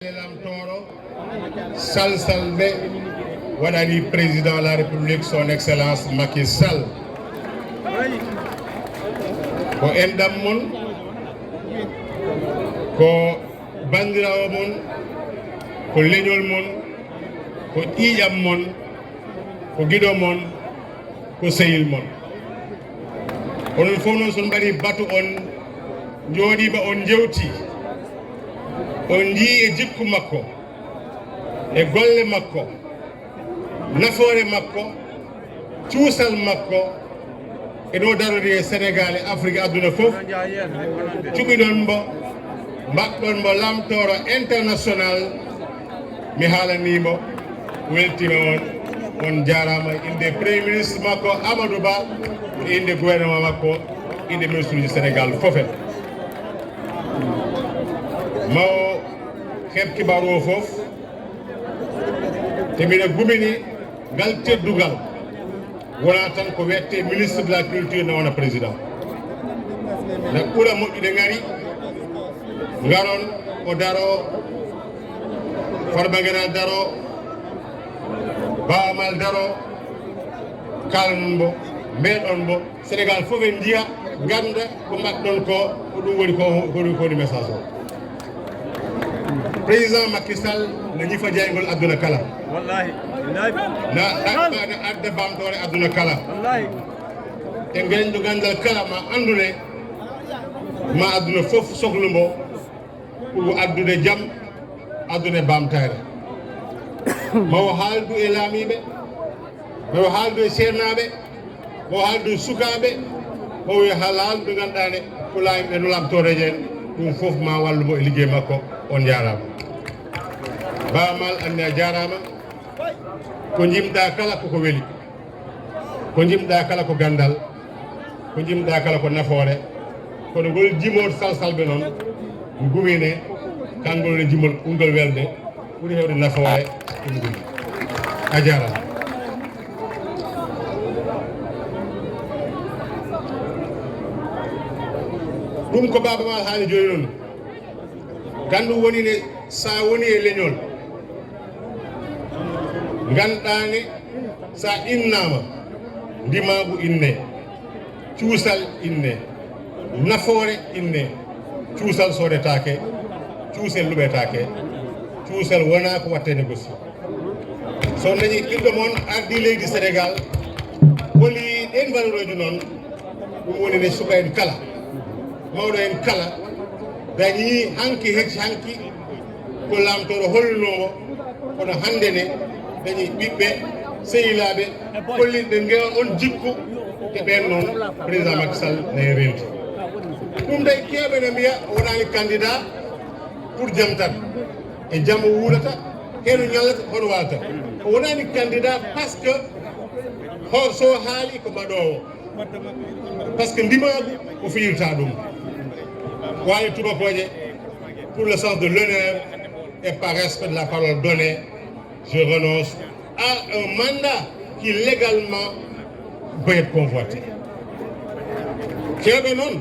Lamtoro Salsalbe Wadani président de la République son excellence Macky Sall ko endam mon ko bandirawo mon ko leñol mon ko ƴiƴam mon ko giɗo mon ko sehil mon onon fof noon son mbaɗi batu on jooɗiɓe on jewti on jii e jikku makko e golle makko nafoore makko cuusal makko e ɗo darori e Sénégal e Afrique aduna fof cuɓiɗon mbo mbaɗɗon mbo lamtoro international mi haalanimo weltima on jarama inde premier ministre makko Amadou Ba e inde gouvernement makko inde ministre du Sénégal fofen mawo heɓ kibaru o fof te mbiɗa gumini ngal teddugal wona tan ko wiyete ministre de la culture ne wona président nde ɓuura moƴƴude ngari ngaron o daro Farba Guéral daro Bahamal daro kalnon mbo mbeɗon mbo Sénégal fof en jiya ganda ko mbaɗɗon ko ɗum woni ko woni message o président Macky Sall na ñifa jaygol aduna kala wallahi na ɗaɓɓade adde bamtore aduna kala wallahi e ngeñɗo gandal kala ma andune ma aduna fof sohlu mbo ko addude jaam adune bamtare mawo haaldu e laamiɓe mawo haaldu e ceernaɓe mawo haaldu e sukaɓe mawo haaldu ganduɗane ko laamiɓe no lamtoreje en ɗum fof ma wallumo e liggey makko on jarama Bahamal andi a jarama ko jimɗa kala koko weeli ko jimɗa kala ko gandal ko jimɗa kala ko nafoore kono ngol jimol salsalɓe noon gumine kangol ne jimol ɓurgol welde ɓuuri hewde nafoore ɗum gumi a jarama ɗum ko Baba Mal haali joni noon gandu woni ne sa woni e leñol ganɗane sa innama ndimagu inne cuusal inne nafoore inne cuusal sodetake cuusel luɓetake cuusel wona ko watte négocié so dañi ɓiɗɗo moon ardi leydi Sénégal holi ɗen valeur uji noon ɗum woni ne suka en kala mawɗo en kala dañi hanki hecci hanki ko lamtoro hollunomo kono hande ne dañi ɓiɓɓe sehilaɓe kolliɓe ngewa on jikku te ɓen noon président Macky Sall nayi renti ɗum day kewɓe no mbiya wonani candidat pour jaam tan e jaam o wuurata heno ñallata hono walata o wonani candidat par ce que so haali ko mbaɗowo par ce que ndimagu o fiyirta ɗum wali tubakoje pour le sens de l'honneur et par respect de la parole donnée je renonce à un mandat qui légalement peut être convoité kewɓe noon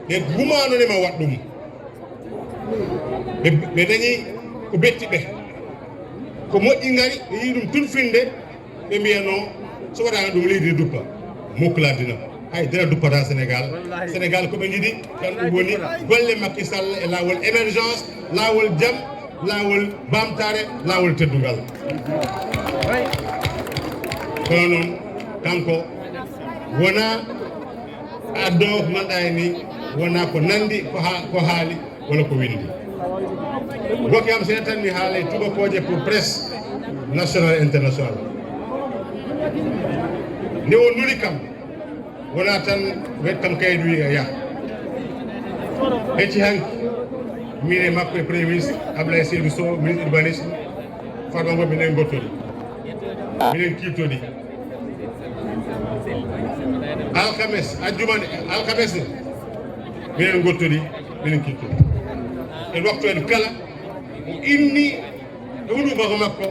ɓe gumanonema wat ɗum ɓe dañi ko betti ɓe ko moƴƴi ngari ɓe yi ɗum tulfinde ɓe mbiyano so waɗano ɗum leydi duppa mukladina hay dina duppata Sénégal koɓe jiiɗi kan ɗum woni golle Macky Sall e lawol émergence lawol jaam lawol bamtare lawol teddugal kono noon kanko wona addo ko ganduɗa ni wona ko nandi ko haali walla ko windi gokke am sene tan mi haala tubakoje pour presse national et international nde o nuli kam wona tan wet kam kayit wi ya hecci hanki min e makko e premier ministre Abdoulaye Seydou Sow ministre urbanisme Farba Ngom minen gottodi minen kiittoɗi alkames ajjumane alkames ne minen gottodi minen kiittoɗi en waktu en kala o inni e wonubako makko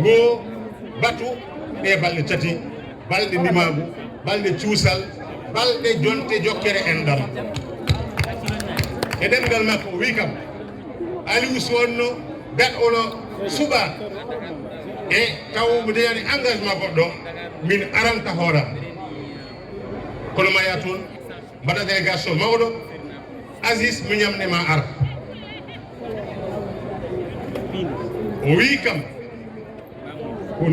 ngo batu ɗe balɗe tati balɗe ndimagu balɗe cuusal balɗe jonte jokkere enɗam e ɗemgal makko o wi kam Aliou Sonno dat ono suba e taw mo deyani engagement goɗɗo min aranta hooram kono maya toon mbaɗa délégation mawɗo Aziz mi ñamnema ar o wi kam ko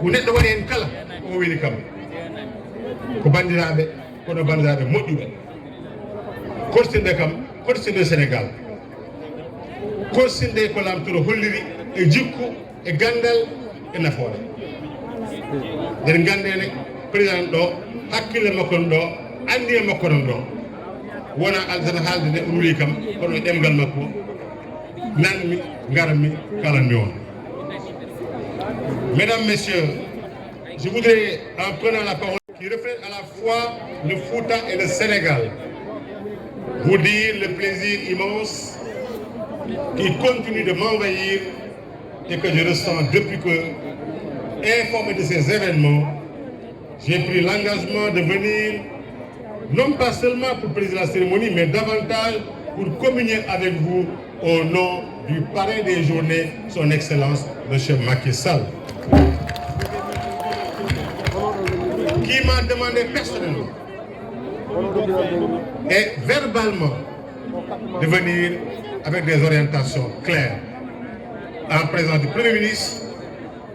neɗɗo waɗi hen kala o wini kam ko bandiraɓe kono bandiraɓe moƴƴuɓe korsinde kam korsinde Sénégal korsinde ko lamtoro holliri e jikku e gandal e nafoore nden gandene président ɗo hakkille makko ɗo andi e makko ɗon ɗo wona aldata haalde nde on wii kam kono ɗemgal makko nanmi garmi kalanmi on. Mesdames, Messieurs, je voudrais, en prenant la parole, qui reflète à la fois le Fouta et le Sénégal, vous dire le plaisir immense qui continue de m'envahir et que je ressens depuis que, informé de ces événements, j'ai pris l'engagement de venir, non pas seulement pour présider la cérémonie, mais davantage pour communier avec vous au nom du parrain des journées, son Excellence, M. Macky Sall, qui m'a demandé personnellement et verbalement de venir avec des orientations claires en présence du Premier ministre,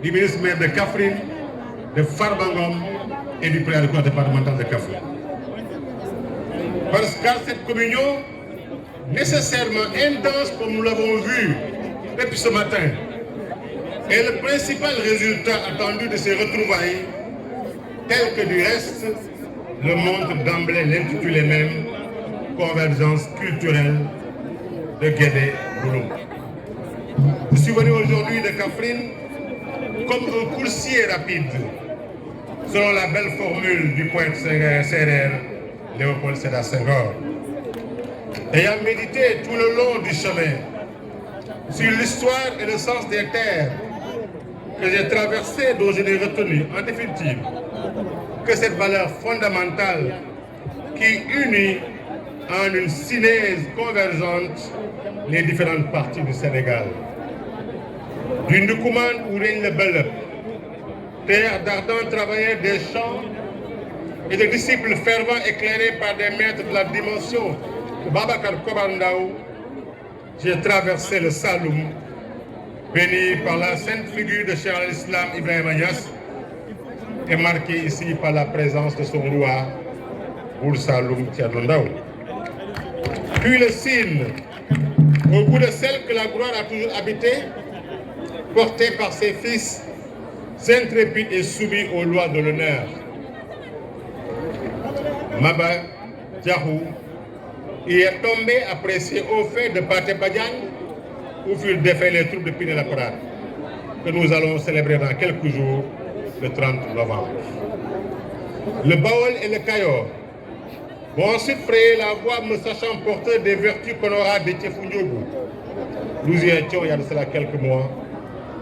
du ministre maire de Kaffrine, de Farba Ngom et du président du conseil départemental de Kaffrine. Parce qu'à cette communion nécessairement intense, comme nous l'avons vu depuis ce matin, est le principal résultat attendu de ces retrouvailles, tel que du reste le montre d'emblée l'intitulé même Convergence culturelle de Guédé Bouloum. Je suis venu aujourd'hui de Kaffrine comme un coursier rapide, selon la belle formule du poète sérère Léopold Sédar Senghor. Ayant médité tout le long du chemin sur l'histoire et le sens des terres que j'ai traversées, dont je n'ai retenu en définitive que cette valeur fondamentale qui unit en une synèse convergente les différentes parties du Sénégal. Du Ndoukoumane où règne le Belep, terre d'ardents travailleurs des champs et de disciples fervents éclairés par des maîtres de la dimension de Babacar Kobandaou, j'ai traversé le Saloum, béni par la sainte figure de Cheikh al-Islam Ibrahim Niass et marqué ici par la présence de son roi, Bour Saloum Thierno Ndaw. Puis le Sine, au bout de celle que la gloire a toujours habité, porté par ses fils, intrépides et soumis aux lois de l'honneur. Maba Diakhou y est tombé apprécié au fait de Pathé Badiane, où furent défaits les troupes de Pinet-Laprade, que nous allons célébrer dans quelques jours, le 30 novembre. Le Baol et le Kayor vont ensuite frayer la voie me sachant porteur des vertus qu'on aura de Tchefoundiobou. Nous y étions il y a de cela quelques mois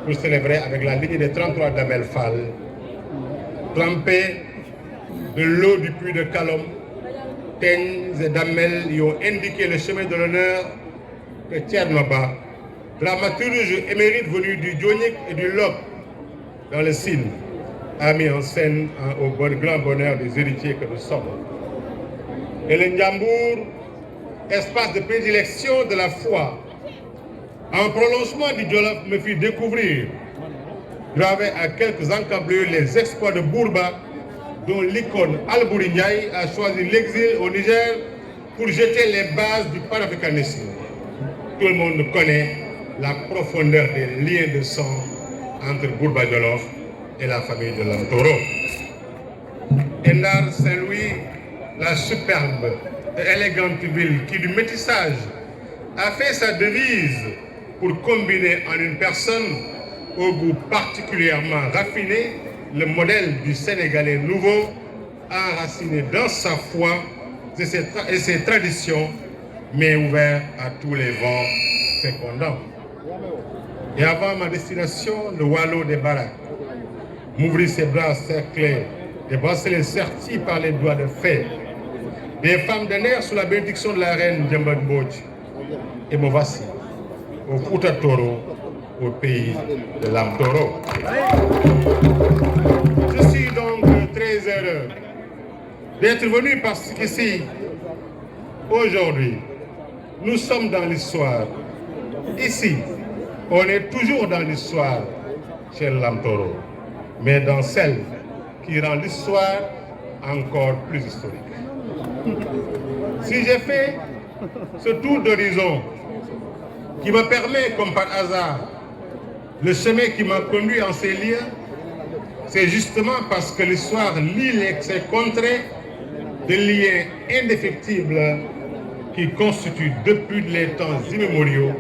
pour célébrer avec la lignée des 33 d'Amel Fall, trempés de l'eau du puits de Kalom. Tenz et Damel y ont indiqué le chemin de l'honneur que Tchernoba, dramaturge émérite venu du Dionik et du Lop dans le Sine, a mis en scène au grand bonheur des héritiers que nous sommes. Et le Ndiambour, espace de prédilection de la foi, en prolongement du Jolof, me fit découvrir, gravé à quelques encablures, les exploits de Bourba, dont l'icône Albouri Ndiaye a choisi l'exil au Niger pour jeter les bases du panafricanisme. Tout le monde connaît la profondeur des liens de sang entre Bourba Jolof et la famille de Lamtoro. Endar Saint-Louis, la superbe et élégante ville qui du métissage a fait sa devise pour combiner en une personne au goût particulièrement raffiné le modèle du Sénégalais nouveau, enraciné dans sa foi et ses traditions, mais ouvert à tous les vents fécondants. Et avant ma destination, le Wallo des Barak m'ouvrit ses bras cerclés, des bracelets sertis par les doigts de fée, des femmes d'un air sous la bénédiction de la reine Djemba Mbodj. Et me voici, au Fouta Toro, au pays de Lam-Toro. Je suis donc très heureux d'être venu parce qu'ici, aujourd'hui, nous sommes dans l'histoire. Ici, on est toujours dans l'histoire chez Lam-Toro, mais dans celle qui rend l'histoire encore plus historique. Si j'ai fait ce tour d'horizon qui me permet, comme par hasard, le chemin qui m'a conduit en ces lieux, c'est justement parce que l'histoire lie ces contrées des liens indéfectibles qui constituent depuis les temps immémoriaux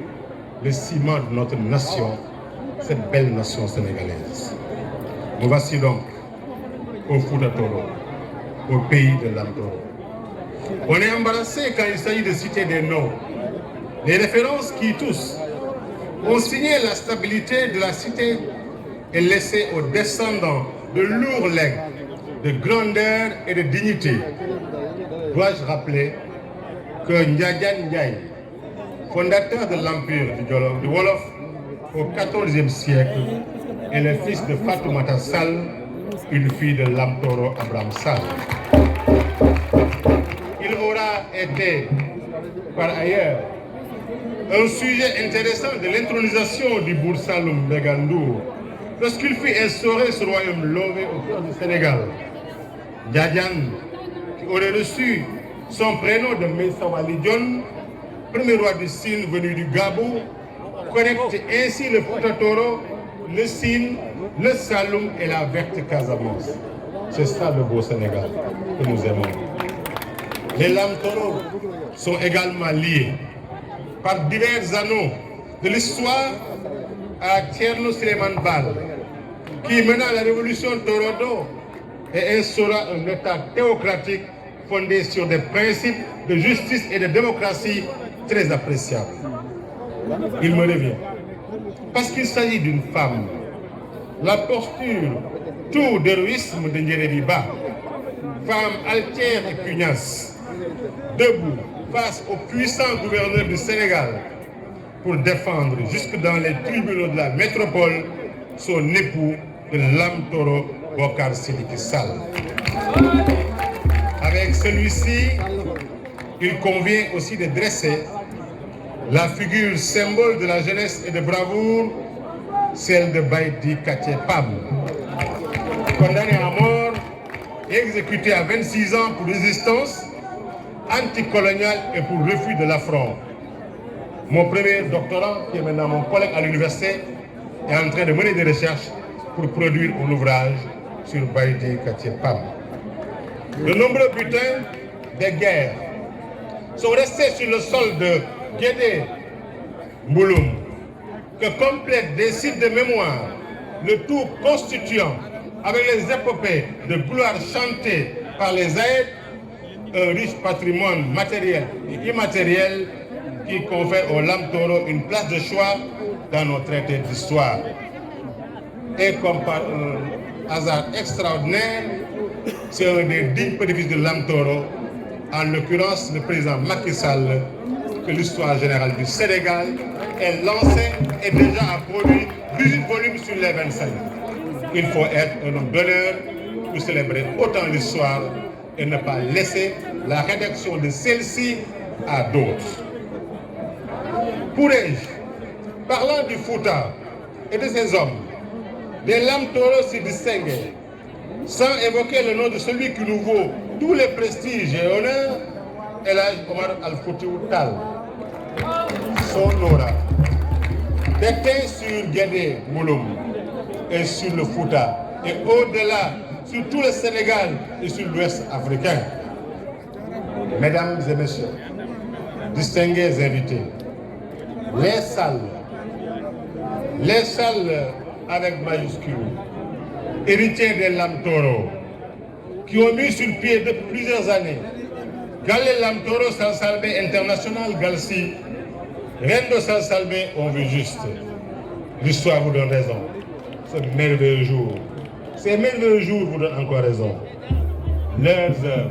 le ciment de notre nation, cette belle nation sénégalaise. Nous voici donc au Fouta Toro, au pays de Lam-Toro. On est embarrassé quand il s'agit de citer des noms, des références qui tous ont signé la stabilité de la cité et laissé aux descendants de lourds legs de grandeur et de dignité. Dois-je rappeler que Ndiadiane Ndiaye, fondateur de l'Empire du Wolof au XIVe siècle, est le fils de Fatoumata Sall, une fille de Lam-Toro Abraham Sall. Il aura été, par ailleurs, un sujet intéressant de l'intronisation du Bour Saloum Begandour lorsqu'il fut instauré ce royaume lové au cœur du Sénégal. Ndiadiane, qui aurait reçu son prénom de Mensawali John, premier roi du Sine venu du Gabou, connecte ainsi le Fouta Toro, le Sine, le Saloum et la verte Casamance. C'est ça le beau Sénégal que nous aimons. Les Lam-Toro sont également liés par divers anneaux de l'histoire à Thierno Souleymane Baal, qui mena la révolution Torodo et instaura un État théocratique fondé sur des principes de justice et de démocratie très appréciables. Il me revient, parce qu'il s'agit d'une femme, la posture tout d'héroïsme de Ndiérébiba, femme altière et pugnace, debout face au puissant gouverneur du Sénégal pour défendre jusque dans les tribunaux de la métropole son époux de Lam-Toro Bokar Sidiki Sall. Avec celui-ci, il convient aussi de dresser la figure symbole de la jeunesse et de bravoure, celle de Baïdi Katie Pam, condamné à mort et exécuté à 26 ans pour résistance anticoloniale et pour refus de l'affront. Mon premier doctorant, qui est maintenant mon collègue à l'université, est en train de mener des recherches pour produire un ouvrage sur Baïdi Katie Pam. De nombreux butins des guerres sont restés sur le sol de Guédé Mbouloum, que complètent des sites de mémoire, le tout constituant, avec les épopées de gloire chantées par les aïdes, un riche patrimoine matériel et immatériel qui confère au Lam-Toro une place de choix dans nos traités d'histoire. Et comme par un hasard extraordinaire, c'est un des dignes petits-fils de Lam-Toro, en l'occurrence le président Macky Sall, que l'histoire générale du Sénégal est lancée et déjà a produit 18 volumes sur les 25. Il faut être un homme d'honneur pour célébrer autant l'histoire et ne pas laisser la rédaction de celle-ci à d'autres. Pourrais-je, parlant du Fouta et de ses hommes, des Lam-Toro s'y distinguer, sans évoquer le nom de celui qui nous vaut tous les prestiges et honneurs, Elhadj Omar Al-Foutiou Tall. Son aura déteint sur Guédé Mbouloum et sur le Fouta, et au-delà, sur tout le Sénégal et sur l'Ouest africain. Mesdames et messieurs, distingués invités, les salles avec majuscule, héritiers des Lam-Toro, qui ont mis sur pied depuis plusieurs années Galle Lam-Toro Salsalbé International Galsi, Rendo Salsalbé, on veut juste. L'histoire vous donne raison. Ce merveilleux jour, ces merveilleux jours vous donnent encore raison. Leurs œuvres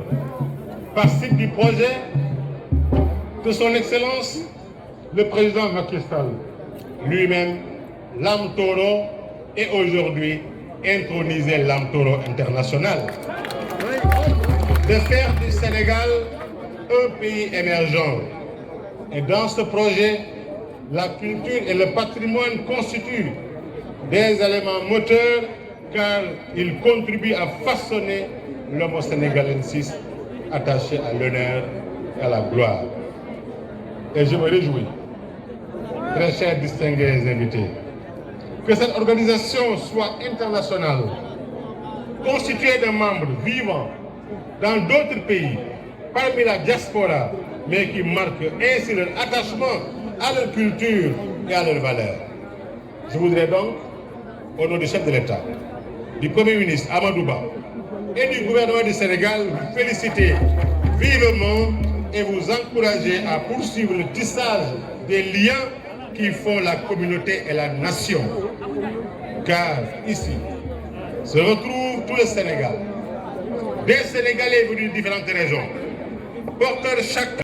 participent du projet de son Excellence, le président Macky Sall, lui-même l'âme taureau et aujourd'hui introniser l'âme taureau international. De faire du Sénégal un pays émergent. Et dans ce projet, la culture et le patrimoine constituent des éléments moteurs car ils contribuent à façonner l'homo sénégalensis attaché à l'honneur et à la gloire. Et je me réjouis, très chers distingués invités, que cette organisation soit internationale, constituée de membres vivants dans d'autres pays, parmi la diaspora, mais qui marquent ainsi leur attachement à leur culture et à leurs valeurs. Je voudrais donc, au nom du chef de l'État, du Premier ministre Amadou Ba et du gouvernement du Sénégal, vous féliciter vivement et vous encourager à poursuivre le tissage des liens qui font la communauté et la nation. Car ici se retrouve tout le Sénégal, des Sénégalais venus de différentes régions, porteurs chacun